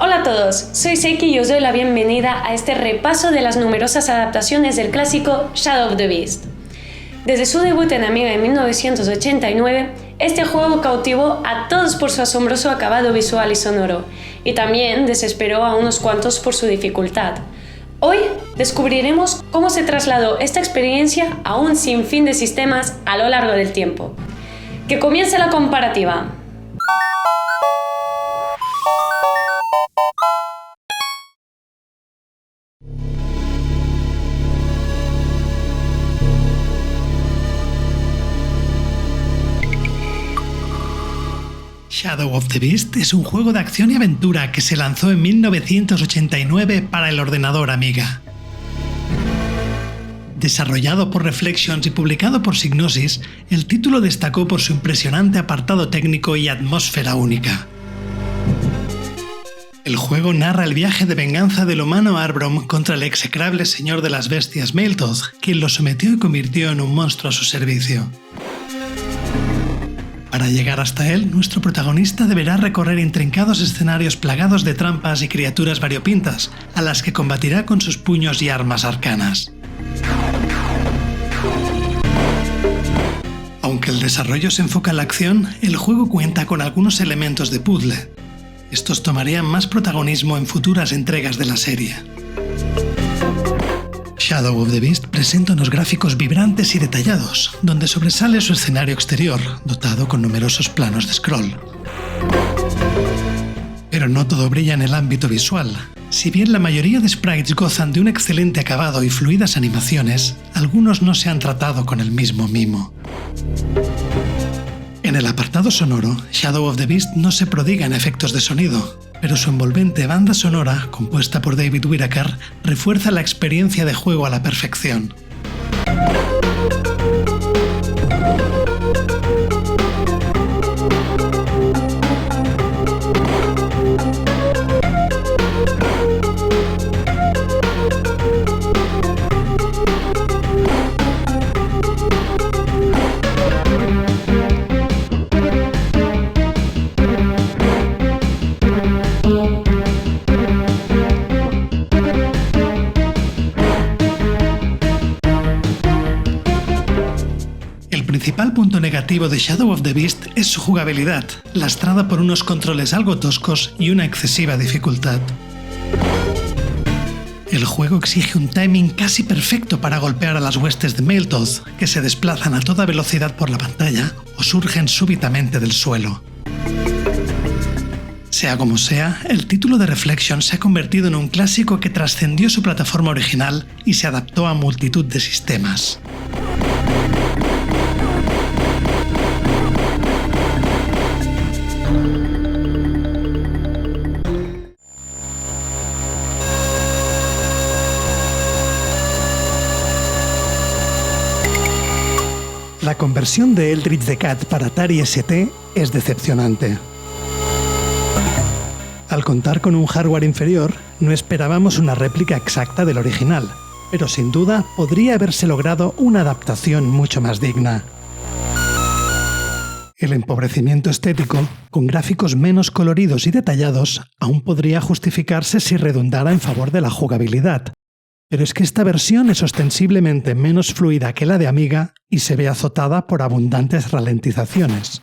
Hola a todos, soy Seiki y os doy la bienvenida a este repaso de las numerosas adaptaciones del clásico Shadow of the Beast. Desde su debut en Amiga en 1989, este juego cautivó a todos por su asombroso acabado visual y sonoro, y también desesperó a unos cuantos por su dificultad. Hoy descubriremos cómo se trasladó esta experiencia a un sinfín de sistemas a lo largo del tiempo. ¡Que comience la comparativa! Shadow of the Beast es un juego de acción y aventura que se lanzó en 1989 para el ordenador Amiga. Desarrollado por Reflections y publicado por Psygnosis, el título destacó por su impresionante apartado técnico y atmósfera única. El juego narra el viaje de venganza del humano Arbrom contra el execrable señor de las bestias Meltoth, quien lo sometió y convirtió en un monstruo a su servicio. Para llegar hasta él, nuestro protagonista deberá recorrer intrincados escenarios plagados de trampas y criaturas variopintas, a las que combatirá con sus puños y armas arcanas. Aunque el desarrollo se enfoca en la acción, el juego cuenta con algunos elementos de puzzle. Estos tomarían más protagonismo en futuras entregas de la serie. Shadow of the Beast presenta unos gráficos vibrantes y detallados, donde sobresale su escenario exterior, dotado con numerosos planos de scroll. Pero no todo brilla en el ámbito visual. Si bien la mayoría de sprites gozan de un excelente acabado y fluidas animaciones, algunos no se han tratado con el mismo mimo. En el apartado sonoro, Shadow of the Beast no se prodiga en efectos de sonido, pero su envolvente banda sonora, compuesta por David Whittaker, refuerza la experiencia de juego a la perfección. El principal punto negativo de Shadow of the Beast es su jugabilidad, lastrada por unos controles algo toscos y una excesiva dificultad. El juego exige un timing casi perfecto para golpear a las huestes de Meltoth, que se desplazan a toda velocidad por la pantalla o surgen súbitamente del suelo. Sea como sea, el título de Reflections se ha convertido en un clásico que trascendió su plataforma original y se adaptó a multitud de sistemas. La conversión de Eldritch the Cat para Atari ST es decepcionante. Al contar con un hardware inferior, no esperábamos una réplica exacta del original, pero sin duda podría haberse logrado una adaptación mucho más digna. El empobrecimiento estético, con gráficos menos coloridos y detallados, aún podría justificarse si redundara en favor de la jugabilidad. Pero es que esta versión es ostensiblemente menos fluida que la de Amiga y se ve azotada por abundantes ralentizaciones.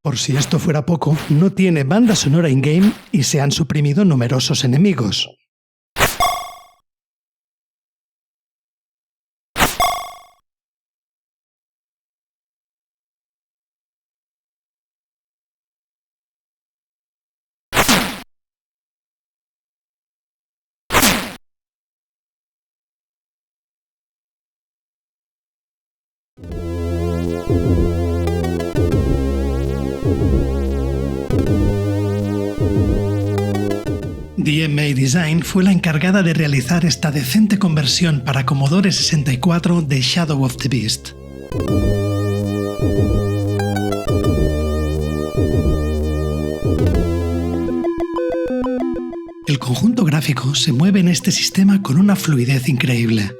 Por si esto fuera poco, no tiene banda sonora in-game y se han suprimido numerosos enemigos. DMA Design fue la encargada de realizar esta decente conversión para Commodore 64 de Shadow of the Beast. El conjunto gráfico se mueve en este sistema con una fluidez increíble.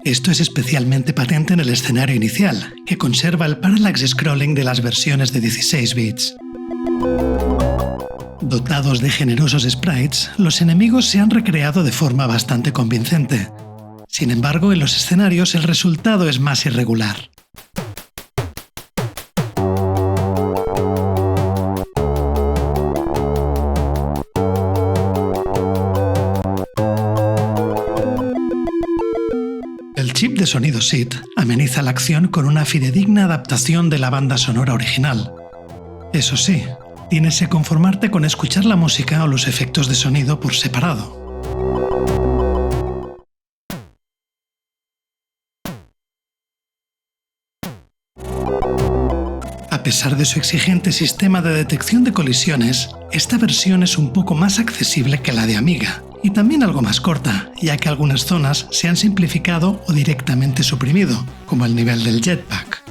Esto es especialmente patente en el escenario inicial, que conserva el parallax scrolling de las versiones de 16 bits. Dotados de generosos sprites, los enemigos se han recreado de forma bastante convincente. Sin embargo, en los escenarios el resultado es más irregular. El chip de sonido SID ameniza la acción con una fidedigna adaptación de la banda sonora original. Eso sí, tienes que conformarte con escuchar la música o los efectos de sonido por separado. A pesar de su exigente sistema de detección de colisiones, esta versión es un poco más accesible que la de Amiga, y también algo más corta, ya que algunas zonas se han simplificado o directamente suprimido, como el nivel del jetpack.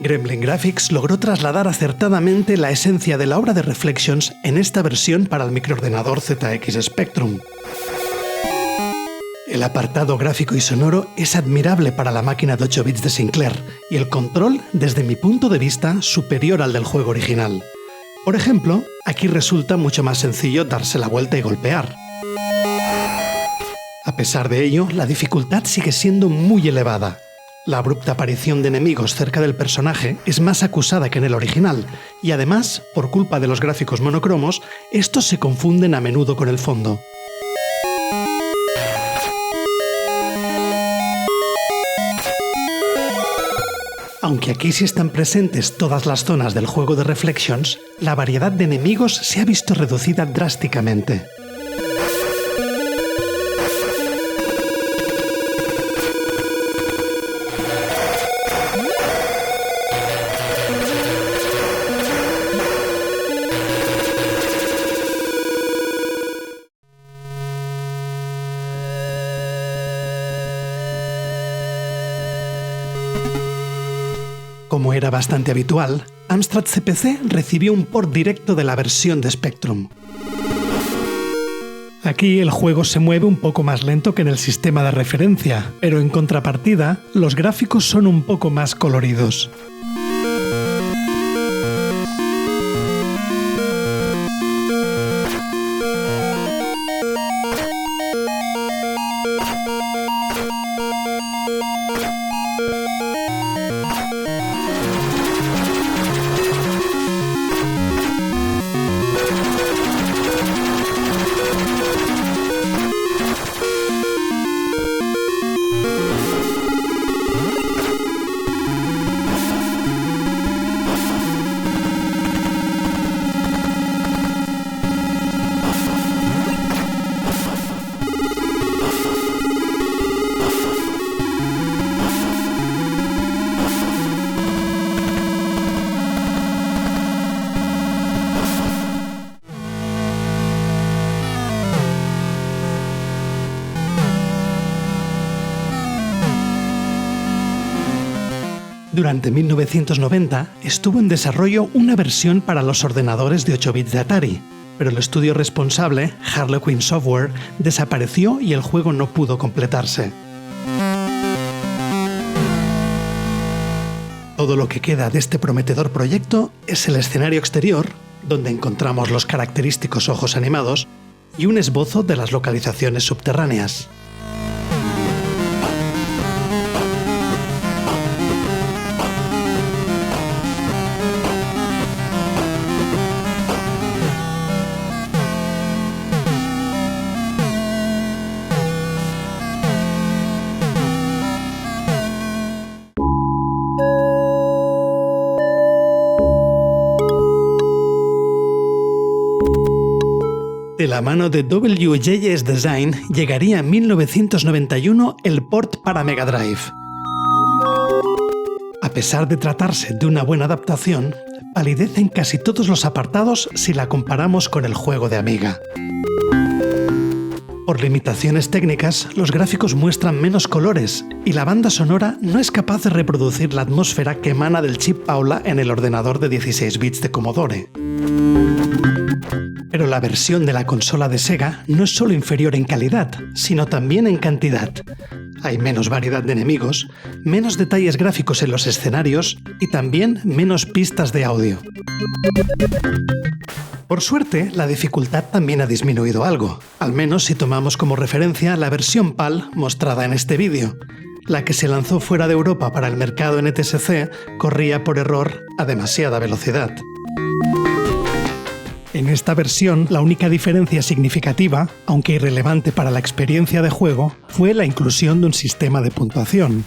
Gremlin Graphics logró trasladar acertadamente la esencia de la obra de Reflections en esta versión para el microordenador ZX Spectrum. El apartado gráfico y sonoro es admirable para la máquina de 8 bits de Sinclair y el control, desde mi punto de vista, superior al del juego original. Por ejemplo, aquí resulta mucho más sencillo darse la vuelta y golpear. A pesar de ello, la dificultad sigue siendo muy elevada. La abrupta aparición de enemigos cerca del personaje es más acusada que en el original, y además, por culpa de los gráficos monocromos, estos se confunden a menudo con el fondo. Aunque aquí sí están presentes todas las zonas del juego de Reflections, la variedad de enemigos se ha visto reducida drásticamente. Como era bastante habitual, Amstrad CPC recibió un port directo de la versión de Spectrum. Aquí el juego se mueve un poco más lento que en el sistema de referencia, pero en contrapartida, los gráficos son un poco más coloridos. Durante 1990 estuvo en desarrollo una versión para los ordenadores de 8 bits de Atari, pero el estudio responsable, Harlequin Software, desapareció y el juego no pudo completarse. Todo lo que queda de este prometedor proyecto es el escenario exterior, donde encontramos los característicos ojos animados, y un esbozo de las localizaciones subterráneas. De la mano de WJS Design llegaría en 1991 el port para Mega Drive. A pesar de tratarse de una buena adaptación, palidece en casi todos los apartados si la comparamos con el juego de Amiga. Por limitaciones técnicas, los gráficos muestran menos colores y la banda sonora no es capaz de reproducir la atmósfera que emana del chip Paula en el ordenador de 16 bits de Commodore. Pero la versión de la consola de Sega no es solo inferior en calidad, sino también en cantidad. Hay menos variedad de enemigos, menos detalles gráficos en los escenarios y también menos pistas de audio. Por suerte, la dificultad también ha disminuido algo, al menos si tomamos como referencia la versión PAL mostrada en este vídeo. La que se lanzó fuera de Europa para el mercado NTSC corría por error a demasiada velocidad. En esta versión, la única diferencia significativa, aunque irrelevante para la experiencia de juego, fue la inclusión de un sistema de puntuación.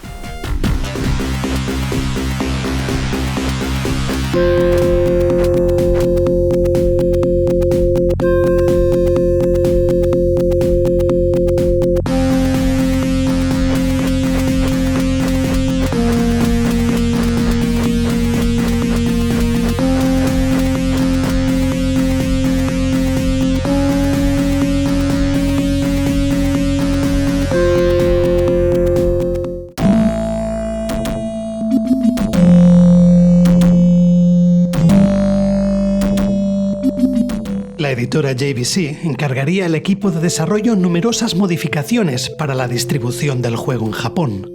La editora JVC encargaría al equipo de desarrollo numerosas modificaciones para la distribución del juego en Japón.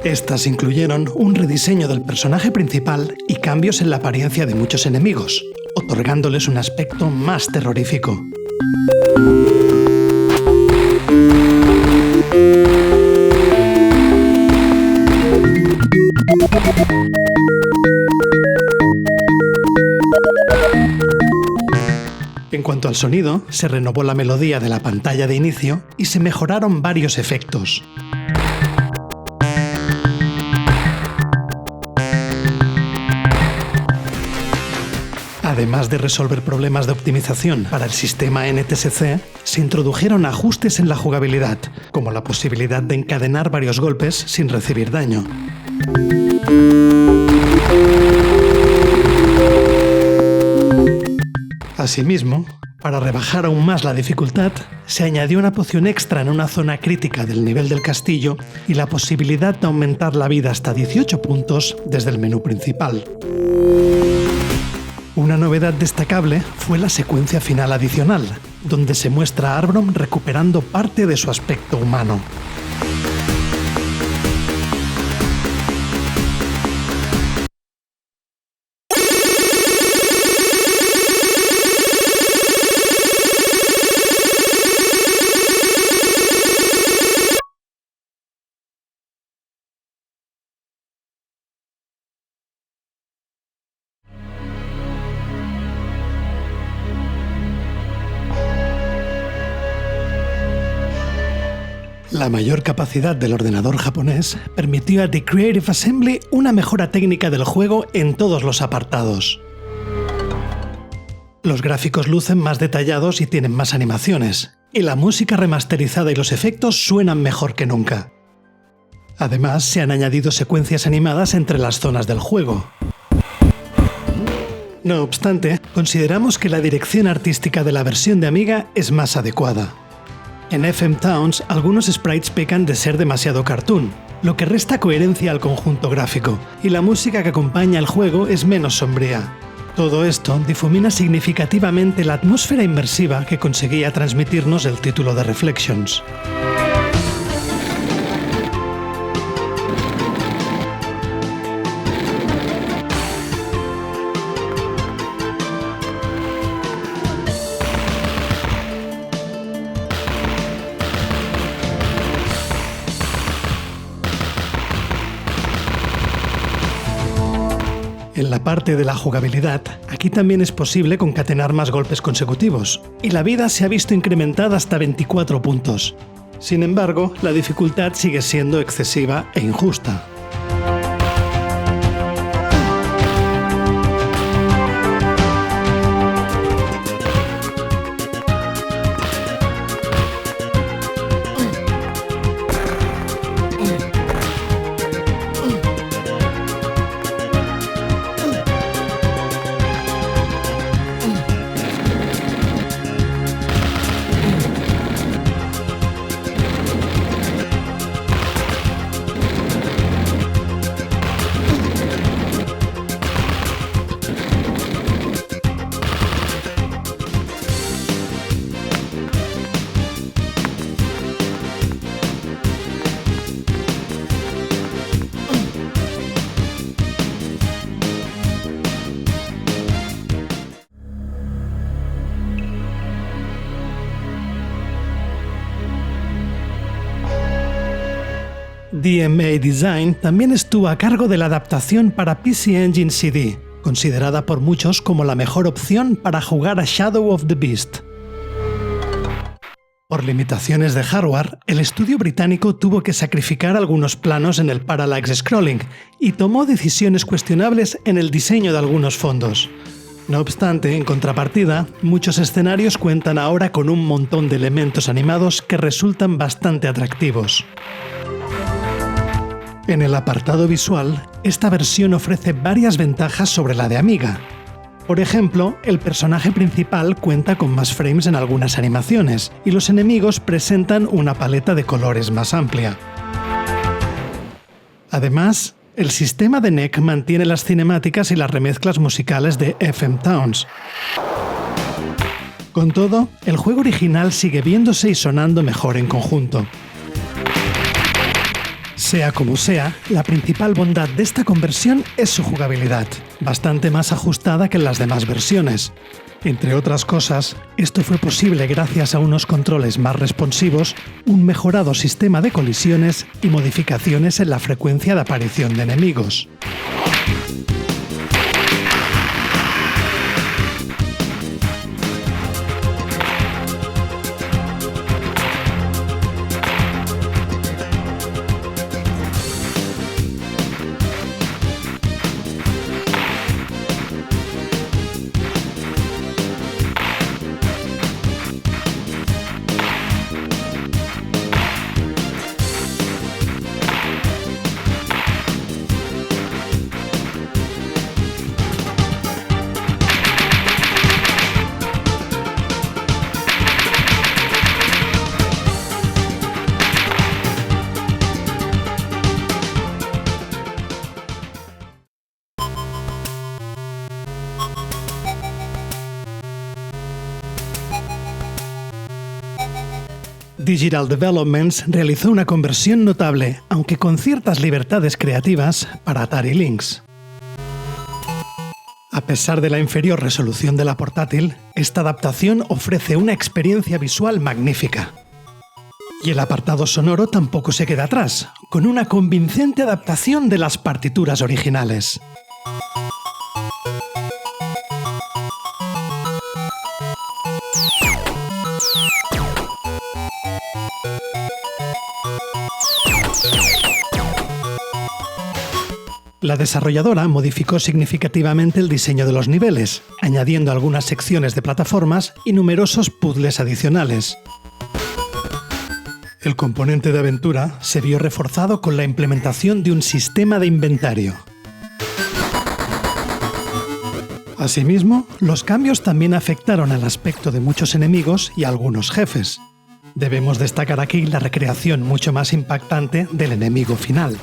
Estas incluyeron un rediseño del personaje principal y cambios en la apariencia de muchos enemigos, otorgándoles un aspecto más terrorífico. En cuanto al sonido, se renovó la melodía de la pantalla de inicio y se mejoraron varios efectos. Además de resolver problemas de optimización para el sistema NTSC, se introdujeron ajustes en la jugabilidad, como la posibilidad de encadenar varios golpes sin recibir daño. Asimismo, para rebajar aún más la dificultad, se añadió una poción extra en una zona crítica del nivel del castillo y la posibilidad de aumentar la vida hasta 18 puntos desde el menú principal. Una novedad destacable fue la secuencia final adicional, donde se muestra a Arbrom recuperando parte de su aspecto humano. La mayor capacidad del ordenador japonés permitió a The Creative Assembly una mejora técnica del juego en todos los apartados. Los gráficos lucen más detallados y tienen más animaciones, y la música remasterizada y los efectos suenan mejor que nunca. Además, se han añadido secuencias animadas entre las zonas del juego. No obstante, consideramos que la dirección artística de la versión de Amiga es más adecuada. En FM Towns, algunos sprites pecan de ser demasiado cartoon, lo que resta coherencia al conjunto gráfico, y la música que acompaña el juego es menos sombría. Todo esto difumina significativamente la atmósfera inmersiva que conseguía transmitirnos el título de Reflections. En la parte de la jugabilidad, aquí también es posible concatenar más golpes consecutivos, y la vida se ha visto incrementada hasta 24 puntos. Sin embargo, la dificultad sigue siendo excesiva e injusta. DMA Design también estuvo a cargo de la adaptación para PC Engine CD, considerada por muchos como la mejor opción para jugar a Shadow of the Beast. Por limitaciones de hardware, el estudio británico tuvo que sacrificar algunos planos en el parallax scrolling y tomó decisiones cuestionables en el diseño de algunos fondos. No obstante, en contrapartida, muchos escenarios cuentan ahora con un montón de elementos animados que resultan bastante atractivos. En el apartado visual, esta versión ofrece varias ventajas sobre la de Amiga. Por ejemplo, el personaje principal cuenta con más frames en algunas animaciones y los enemigos presentan una paleta de colores más amplia. Además, el sistema de NEC mantiene las cinemáticas y las remezclas musicales de FM Towns. Con todo, el juego original sigue viéndose y sonando mejor en conjunto. Sea como sea, la principal bondad de esta conversión es su jugabilidad, bastante más ajustada que en las demás versiones. Entre otras cosas, esto fue posible gracias a unos controles más responsivos, un mejorado sistema de colisiones y modificaciones en la frecuencia de aparición de enemigos. Digital Developments realizó una conversión notable, aunque con ciertas libertades creativas, para Atari Lynx. A pesar de la inferior resolución de la portátil, esta adaptación ofrece una experiencia visual magnífica. Y el apartado sonoro tampoco se queda atrás, con una convincente adaptación de las partituras originales. La desarrolladora modificó significativamente el diseño de los niveles, añadiendo algunas secciones de plataformas y numerosos puzzles adicionales. El componente de aventura se vio reforzado con la implementación de un sistema de inventario. Asimismo, los cambios también afectaron al aspecto de muchos enemigos y algunos jefes. Debemos destacar aquí la recreación mucho más impactante del enemigo final.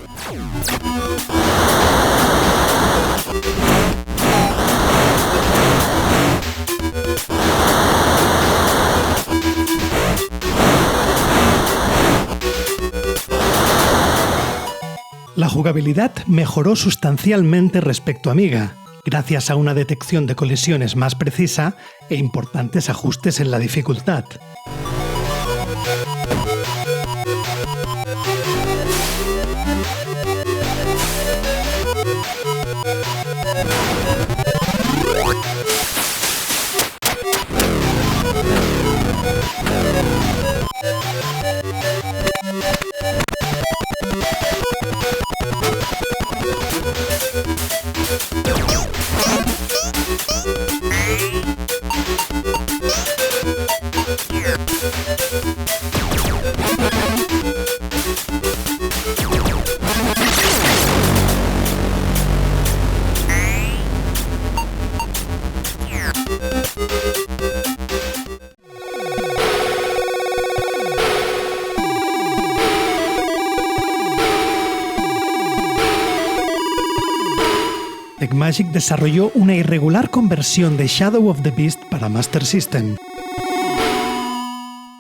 La jugabilidad mejoró sustancialmente respecto a Amiga, gracias a una detección de colisiones más precisa e importantes ajustes en la dificultad. Tecmagic desarrolló una irregular conversión de Shadow of the Beast para Master System.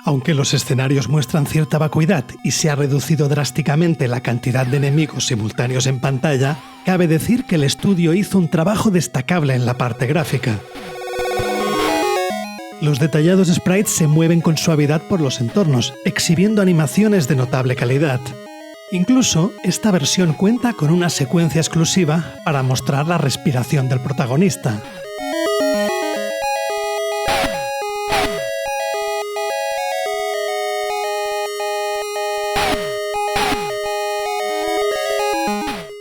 Aunque los escenarios muestran cierta vacuidad y se ha reducido drásticamente la cantidad de enemigos simultáneos en pantalla, cabe decir que el estudio hizo un trabajo destacable en la parte gráfica. Los detallados sprites se mueven con suavidad por los entornos, exhibiendo animaciones de notable calidad. Incluso, esta versión cuenta con una secuencia exclusiva para mostrar la respiración del protagonista.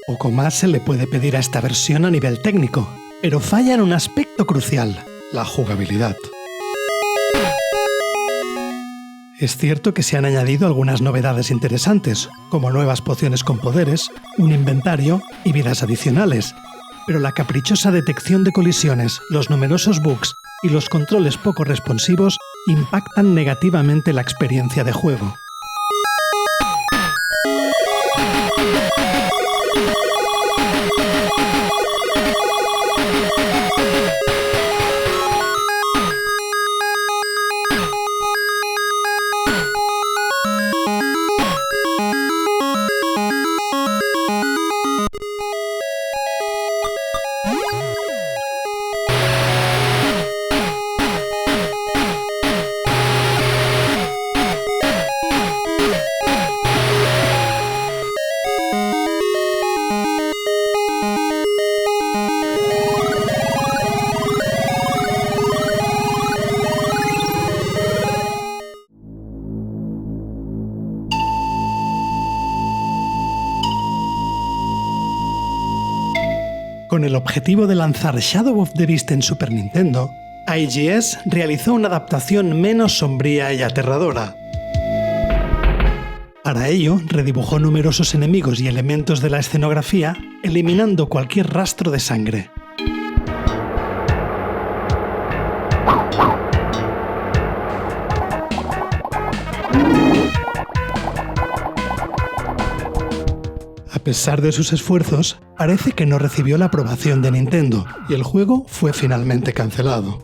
Poco más se le puede pedir a esta versión a nivel técnico, pero falla en un aspecto crucial: la jugabilidad. Es cierto que se han añadido algunas novedades interesantes, como nuevas pociones con poderes, un inventario y vidas adicionales, pero la caprichosa detección de colisiones, los numerosos bugs y los controles poco responsivos impactan negativamente la experiencia de juego. Con el objetivo de lanzar Shadow of the Beast en Super Nintendo, IGS realizó una adaptación menos sombría y aterradora. Para ello, redibujó numerosos enemigos y elementos de la escenografía, eliminando cualquier rastro de sangre. A pesar de sus esfuerzos, parece que no recibió la aprobación de Nintendo y el juego fue finalmente cancelado.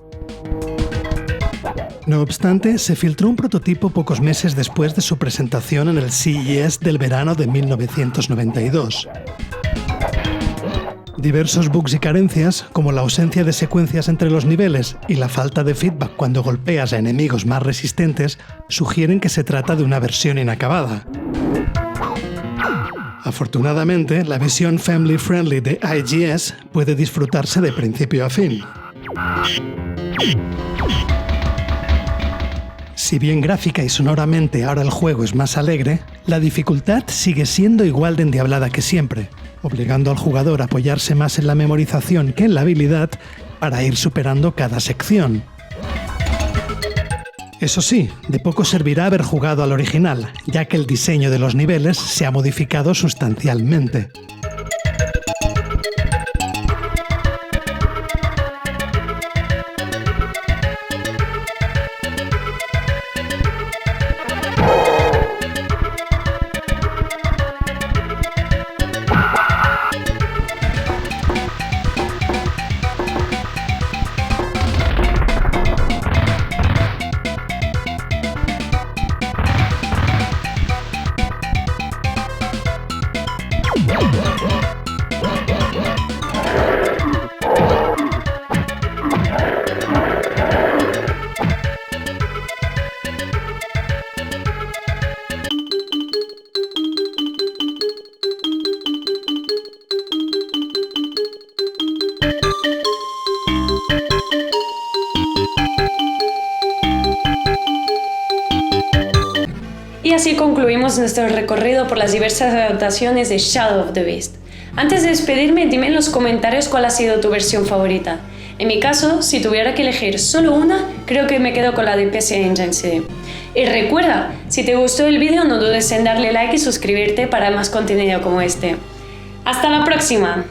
No obstante, se filtró un prototipo pocos meses después de su presentación en el CES del verano de 1992. Diversos bugs y carencias, como la ausencia de secuencias entre los niveles y la falta de feedback cuando golpeas a enemigos más resistentes, sugieren que se trata de una versión inacabada. Afortunadamente, la versión family friendly de IGS puede disfrutarse de principio a fin. Si bien gráfica y sonoramente ahora el juego es más alegre, la dificultad sigue siendo igual de endiablada que siempre, obligando al jugador a apoyarse más en la memorización que en la habilidad para ir superando cada sección. Eso sí, de poco servirá haber jugado al original, ya que el diseño de los niveles se ha modificado sustancialmente. Y así concluimos nuestro recorrido por las diversas adaptaciones de Shadow of the Beast. Antes de despedirme, dime en los comentarios cuál ha sido tu versión favorita. En mi caso, si tuviera que elegir solo una, creo que me quedo con la de PC Engine CD. Y recuerda, si te gustó el vídeo no dudes en darle like y suscribirte para más contenido como este. ¡Hasta la próxima!